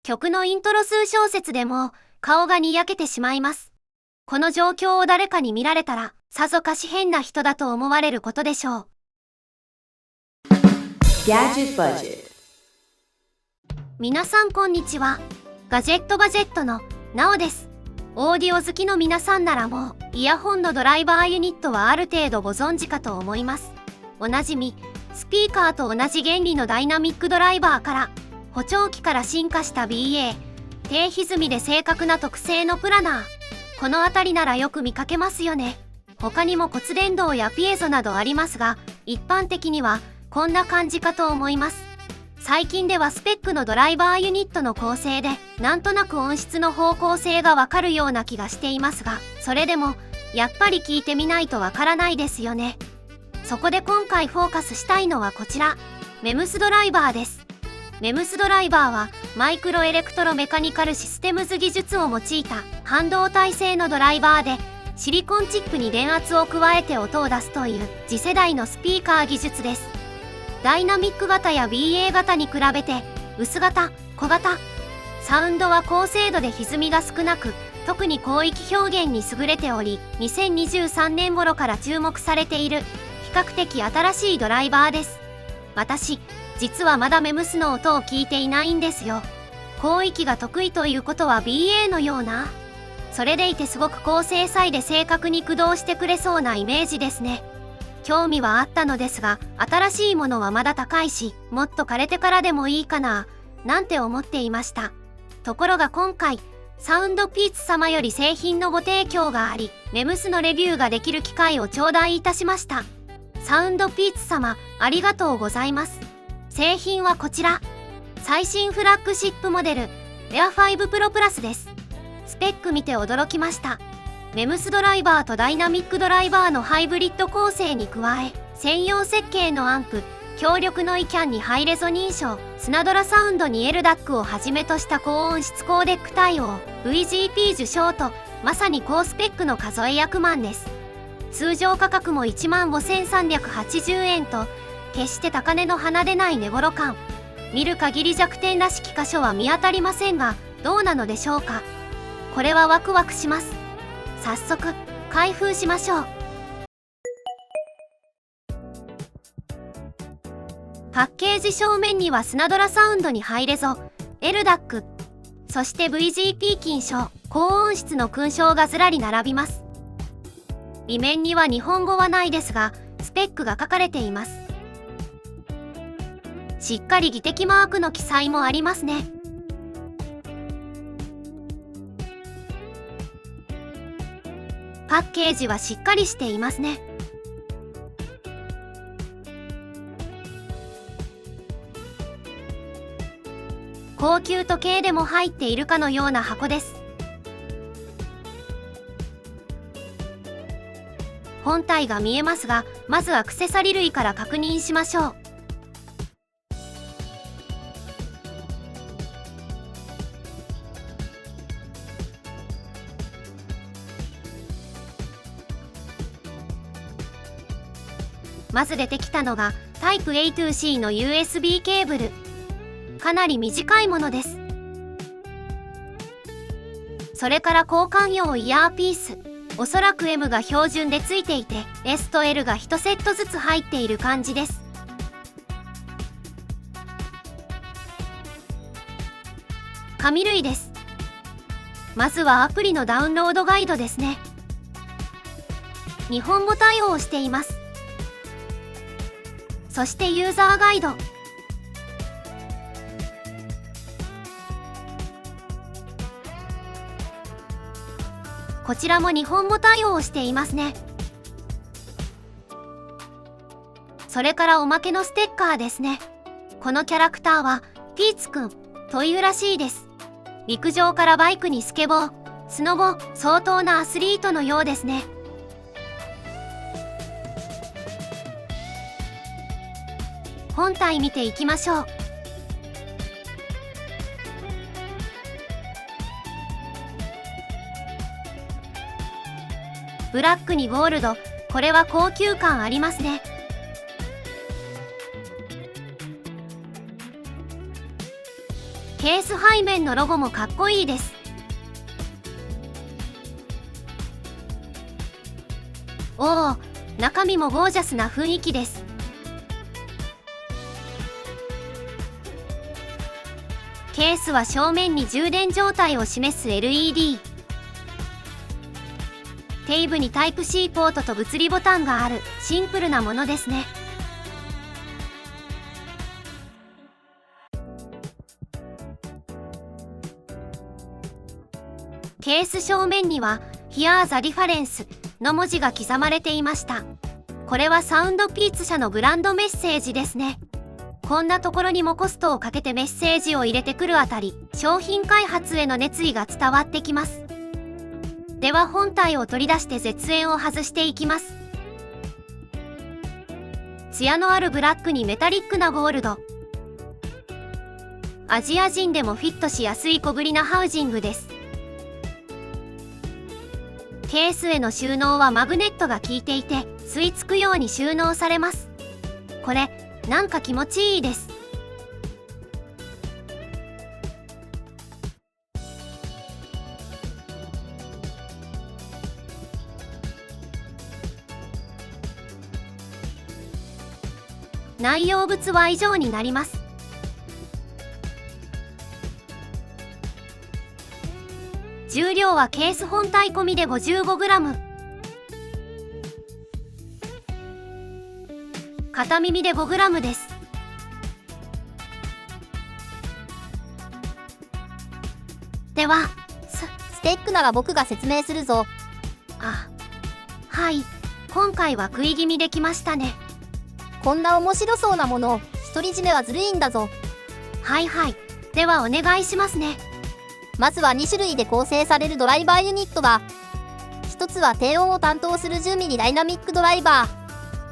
曲のイントロ数小節でも顔がにやけてしまいます。この状況を誰かに見られたら、さぞかし変な人だと思われることでしょう。皆さんこんにちは。ガジェットバジェットのなおです。オーディオ好きの皆さんならもう、イヤホンのドライバーユニットはある程度ご存知かと思います。おなじみ、スピーカーと同じ原理のダイナミックドライバーから、補聴器から進化した BA、低歪みで正確な特性のプラナー。このあたりならよく見かけますよね。他にも骨伝導やピエゾなどありますが、一般的にはこんな感じかと思います。最近ではスペックのドライバーユニットの構成で、なんとなく音質の方向性がわかるような気がしていますが、それでも、やっぱり聞いてみないとわからないですよね。そこで今回フォーカスしたいのはこちら、MEMS ドライバーです。MEMS ドライバーはマイクロエレクトロメカニカルシステムズ技術を用いた半導体製のドライバーで、シリコンチップに電圧を加えて音を出すという次世代のスピーカー技術です。ダイナミック型や BA 型に比べて薄型、小型、サウンドは高精度で歪みが少なく、特に広域表現に優れており、2023年頃から注目されている比較的新しいドライバーです。私、実はまだMEMSの音を聞いていないんですよ。広域が得意ということは BA のような。それでいてすごく高精細で正確に駆動してくれそうなイメージですね。興味はあったのですが、新しいものはまだ高いし、もっと枯れてからでもいいかな、なんて思っていました。ところが今回、サウンドピーツ様より製品のご提供があり、MEMSのレビューができる機会を頂戴いたしました。サウンドピーツ様、ありがとうございます。製品はこちら。最新フラッグシップモデル、Air 5 Pro Plus です。スペック見て驚きました。MEMS ドライバーとダイナミックドライバーのハイブリッド構成に加え、専用設計のアンプ、強力のイキャンにハイレゾ認証、スナドラサウンドに LDAC をはじめとした高音質コーデック対応、VGP 受賞と、まさに高スペックの数え役満です。通常価格も15,380円と、決して高値の鼻でない値頃感。見る限り弱点らしき箇所は見当たりませんが、どうなのでしょうか。これはワクワクします。早速、開封しましょう。パッケージ正面にはスナドラサウンドにハイレゾ、LDAC、そして VGP 金賞、高音質の勲章がずらり並びます。裏面には日本語はないですが、スペックが書かれています。しっかり技的マークの記載もありますね。パッケージはしっかりしていますね。高級時計でも入っているかのような箱です。本体が見えますが、まずアクセサリー類から確認しましょう。まず出てきたのが Type A to C の USB ケーブル。かなり短いものです。それから交換用イヤーピース。おそらく M が標準でついていて S と L が1セットずつ入っている感じです。紙類です。まずはアプリのダウンロードガイドですね。日本語対応しています。そしてユーザーガイド。こちらも日本語対応していますね。それからおまけのステッカーですね。このキャラクターはピーツくんというらしいです。陸上からバイクにスケボー、スノボ、相当なアスリートのようですね。本体見ていきましょう。ブラックにゴールド、これは高級感ありますね。ケース背面のロゴもかっこいいです。おお、中身もゴージャスな雰囲気です。ケースは正面に充電状態を示す LED。底部にタイプ C ポートと物理ボタンがあるシンプルなものですね。ケース正面には Here the Difference の文字が刻まれていました。これはサウンドピーツ社のブランドメッセージですね。こんなところにもコストをかけてメッセージを入れてくるあたり、商品開発への熱意が伝わってきます。では本体を取り出して絶縁を外していきます。艶のあるブラックにメタリックなゴールド。アジア人でもフィットしやすい小ぶりなハウジングです。ケースへの収納はマグネットが効いていて吸い付くように収納されます。これなんか気持ちいいです。内容物は以上になります。重量はケース本体込みで 55g。 片耳で 5g です。ではスペックなら僕が説明するぞ。あ、はい、今回は食い気味できましたね。こんな面白そうなものを独り占めはずるいんだぞ。はいはい、ではお願いしますね。まずは2種類で構成されるドライバーユニットだ。一つは低音を担当する 10mm ダイナミックドライバ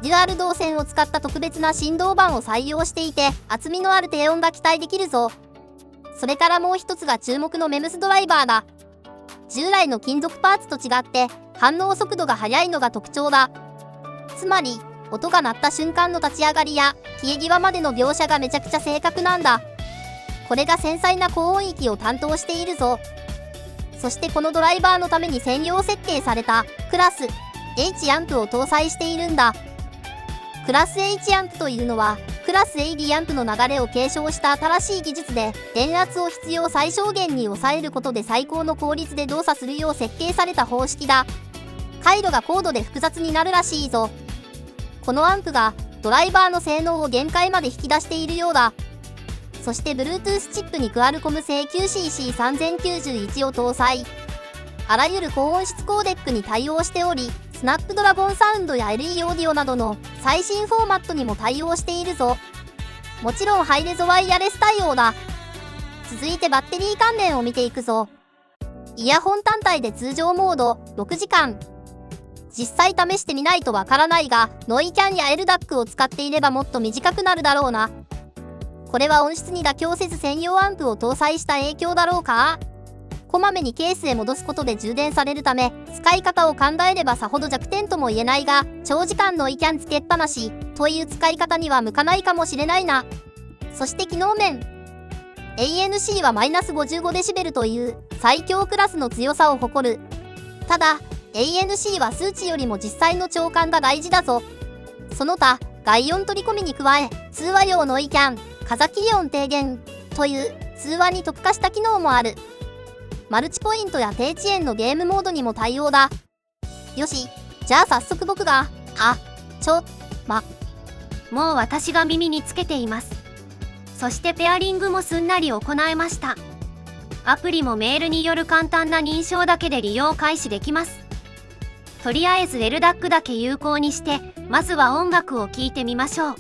ー。デュアル導線を使った特別な振動板を採用していて厚みのある低音が期待できるぞ。それからもう一つが注目のメムスドライバーだ。従来の金属パーツと違って反応速度が速いのが特徴だ。つまり音が鳴った瞬間の立ち上がりや消え際までの描写がめちゃくちゃ正確なんだ。これが繊細な高音域を担当しているぞ。そしてこのドライバーのために専用設計されたクラス H アンプを搭載しているんだ。クラス H アンプというのはクラス AD アンプの流れを継承した新しい技術で電圧を必要最小限に抑えることで最高の効率で動作するよう設計された方式だ。回路が高度で複雑になるらしいぞ。このアンプがドライバーの性能を限界まで引き出しているようだ。そして Bluetooth チップにクアルコム製 QCC3091 を搭載。あらゆる高音質コーデックに対応しており、スナップドラゴンサウンドや LE オーディオなどの最新フォーマットにも対応しているぞ。もちろんハイレゾワイヤレス対応だ。続いてバッテリー関連を見ていくぞ。イヤホン単体で通常モード6時間。実際試してみないとわからないが、ノイキャンや LDAC を使っていればもっと短くなるだろうな。これは音質に妥協せず専用アンプを搭載した影響だろうか。こまめにケースへ戻すことで充電されるため、使い方を考えればさほど弱点とも言えないが、長時間ノイキャンつけっぱなしという使い方には向かないかもしれないな。そして機能面。ANC は -55dB という最強クラスの強さを誇る。ただ、ANC は数値よりも実際の聴感が大事だぞ。その他、外音取り込みに加え、通話用ノイキャン、風切り音低減という通話に特化した機能もある。マルチポイントや低遅延のゲームモードにも対応だ。よし、じゃあ早速僕が、もう私が耳につけています。そしてペアリングもすんなり行えました。アプリもメールによる簡単な認証だけで利用開始できます。とりあえず LDAC だけ有効にして、まずは音楽を聴いてみましょう。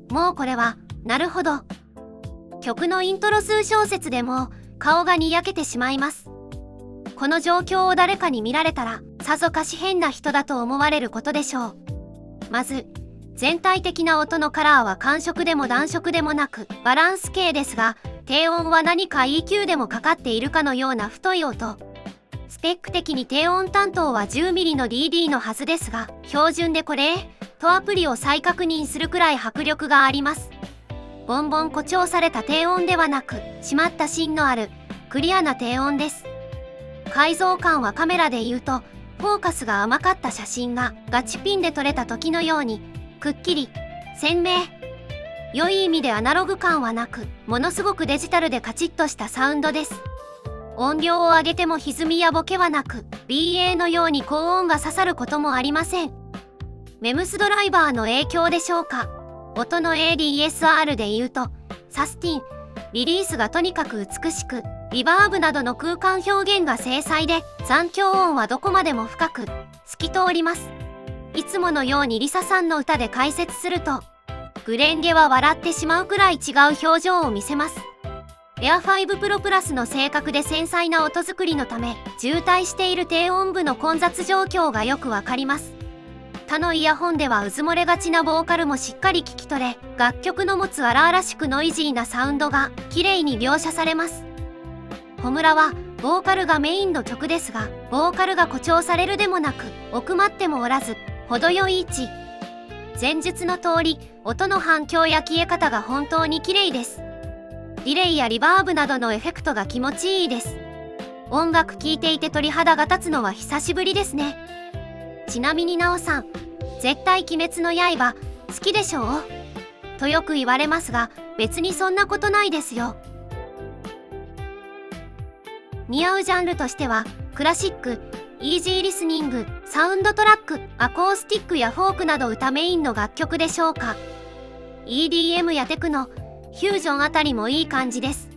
もうこれは、なるほど。曲のイントロ数小節でも顔がにやけてしまいます。この状況を誰かに見られたら、さぞかし変な人だと思われることでしょう。まず、全体的な音のカラーは間色でも暖色でもなくバランス系ですが、低音は何か EQ でもかかっているかのような太い音。スペック的に低音担当は 10mm の DD のはずですが、標準でこれとアプリを再確認するくらい迫力があります。ボンボン誇張された低音ではなく、締まった芯のあるクリアな低音です。解像感はカメラで言うと、フォーカスが甘かった写真がガチピンで撮れた時のようにくっきり鮮明。良い意味でアナログ感はなく、ものすごくデジタルでカチッとしたサウンドです。音量を上げても歪みやボケはなく、BA のように高音が刺さることもありません。メムスドライバーの影響でしょうか。音の ADSR で言うと、サスティン、リリースがとにかく美しく、リバーブなどの空間表現が精細で、残響音はどこまでも深く、透き通ります。いつものようにリサさんの歌で解説すると、グレンゲは笑ってしまうくらい違う表情を見せます。Air 5 Pro プラスの正確で繊細な音作りのため、渋滞している低音部の混雑状況がよくわかります。他のイヤホンではうず漏れがちなボーカルもしっかり聞き取れ、楽曲の持つ荒々しくノイジーなサウンドが綺麗に描写されます。ホムラはボーカルがメインの曲ですが、ボーカルが誇張されるでもなく、奥まってもおらず、程よい位置。前述の通り、音の反響や消え方が本当に綺麗です。ディレイやリバーブなどのエフェクトが気持ちいいです。音楽聴いていて鳥肌が立つのは久しぶりですね。ちなみになおさん、絶対鬼滅の刃好きでしょうとよく言われますが、別にそんなことないですよ。似合うジャンルとしては、クラシック、イージーリスニング、サウンドトラック、アコースティックやフォークなど歌メインの楽曲でしょうか。EDM やテクノ、フュージョンあたりもいい感じです。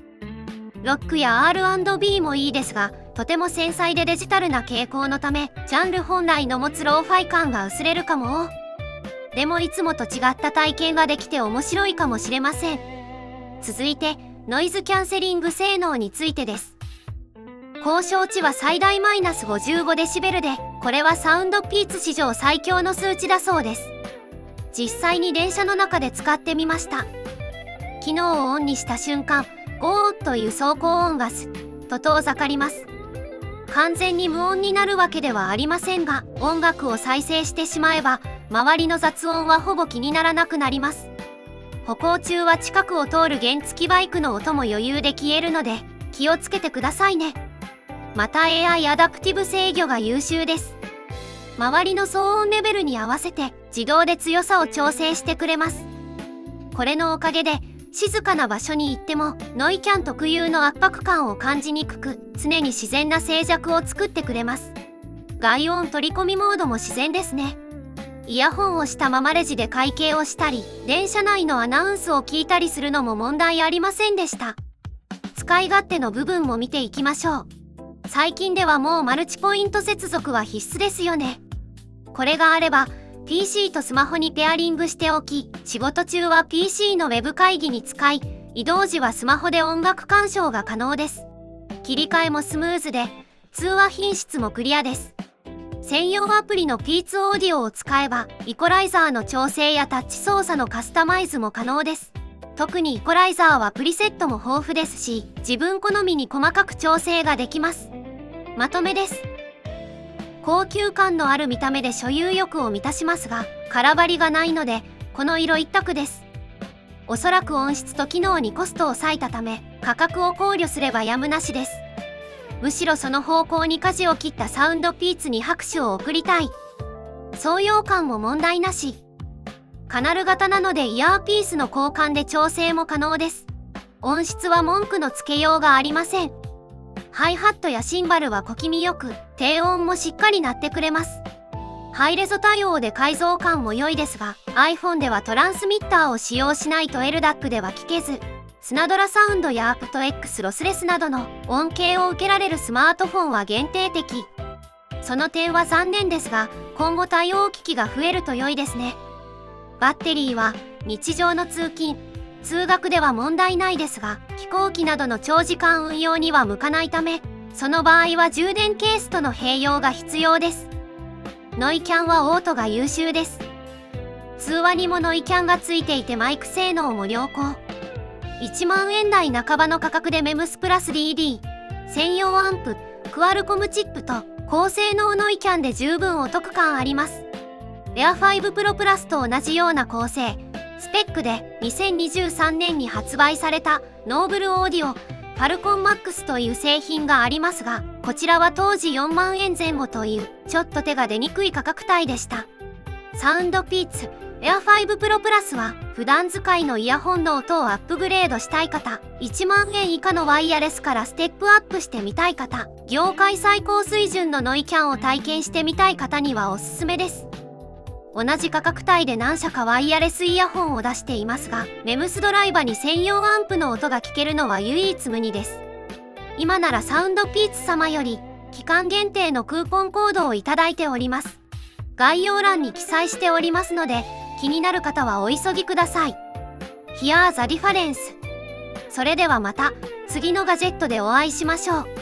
ロックや R&B もいいですが、とても繊細でデジタルな傾向のため、ジャンル本来の持つローファイ感が薄れるかも。でもいつもと違った体験ができて面白いかもしれません。続いて、ノイズキャンセリング性能についてです。高床値は最大マイナス55デシベルで、これはサウンドピーツ史上最強の数値だそうです。実際に電車の中で使ってみました。機能をオンにした瞬間、ゴーッという走行音がスッと遠ざかります。完全に無音になるわけではありませんが、音楽を再生してしまえば、周りの雑音はほぼ気にならなくなります。歩行中は近くを通る原付バイクの音も余裕で消えるので、気をつけてくださいね。また AI アダプティブ制御が優秀です。周りの騒音レベルに合わせて自動で強さを調整してくれます。これのおかげで、静かな場所に行ってもノイキャン特有の圧迫感を感じにくく、常に自然な静寂を作ってくれます。外音取り込みモードも自然ですね。イヤホンをしたままレジで会計をしたり、電車内のアナウンスを聞いたりするのも問題ありませんでした。使い勝手の部分も見ていきましょう。最近ではもうマルチポイント接続は必須ですよね。これがあれば、PC とスマホにペアリングしておき、仕事中は PC のウェブ会議に使い、移動時はスマホで音楽鑑賞が可能です。切り替えもスムーズで、通話品質もクリアです。専用アプリの P2 オーディオを使えば、イコライザーの調整やタッチ操作のカスタマイズも可能です。特にイコライザーはプリセットも豊富ですし、自分好みに細かく調整ができます。まとめです。高級感のある見た目で所有欲を満たしますが、空張りがないので、この色一択です。おそらく音質と機能にコストを割いたため、価格を考慮すればやむなしです。むしろその方向に舵を切ったサウンドピーツに拍手を送りたい。装用感も問題なし。カナル型なのでイヤーピースの交換で調整も可能です。音質は文句のつけようがありません。ハイハットやシンバルは小気味よく、低音もしっかり鳴ってくれます。ハイレゾ対応で解像感も良いですが、iPhone ではトランスミッターを使用しないと LDAC では聞けず、スナドラサウンドや aptX ロスレスなどの恩恵を受けられるスマートフォンは限定的。その点は残念ですが、今後対応機器が増えると良いですね。バッテリーは日常の通勤、通学では問題ないですが、飛行機などの長時間運用には向かないため、その場合は充電ケースとの併用が必要です。ノイキャンはオートが優秀です。通話にもノイキャンがついていてマイク性能も良好。1万円台半ばの価格で MEMS プラス DD、専用アンプ、クアルコムチップと高性能ノイキャンで十分お得感あります。Air 5 Pro Plus と同じような構成、スペックで2023年に発売されたノーブルオーディオファルコン MAX という製品がありますが、こちらは当時4万円前後というちょっと手が出にくい価格帯でした。サウンドピーツ Air 5 Pro Plus は普段使いのイヤホンの音をアップグレードしたい方、1万円以下のワイヤレスからステップアップしてみたい方、業界最高水準のノイキャンを体験してみたい方にはおすすめです。同じ価格帯で何社かワイヤレスイヤホンを出していますが、メムスドライバーに専用アンプの音が聞けるのは唯一無二です。今ならサウンドピーツ様より期間限定のクーポンコードをいただいております。概要欄に記載しておりますので、気になる方はお急ぎください。Here's the difference。それではまた次のガジェットでお会いしましょう。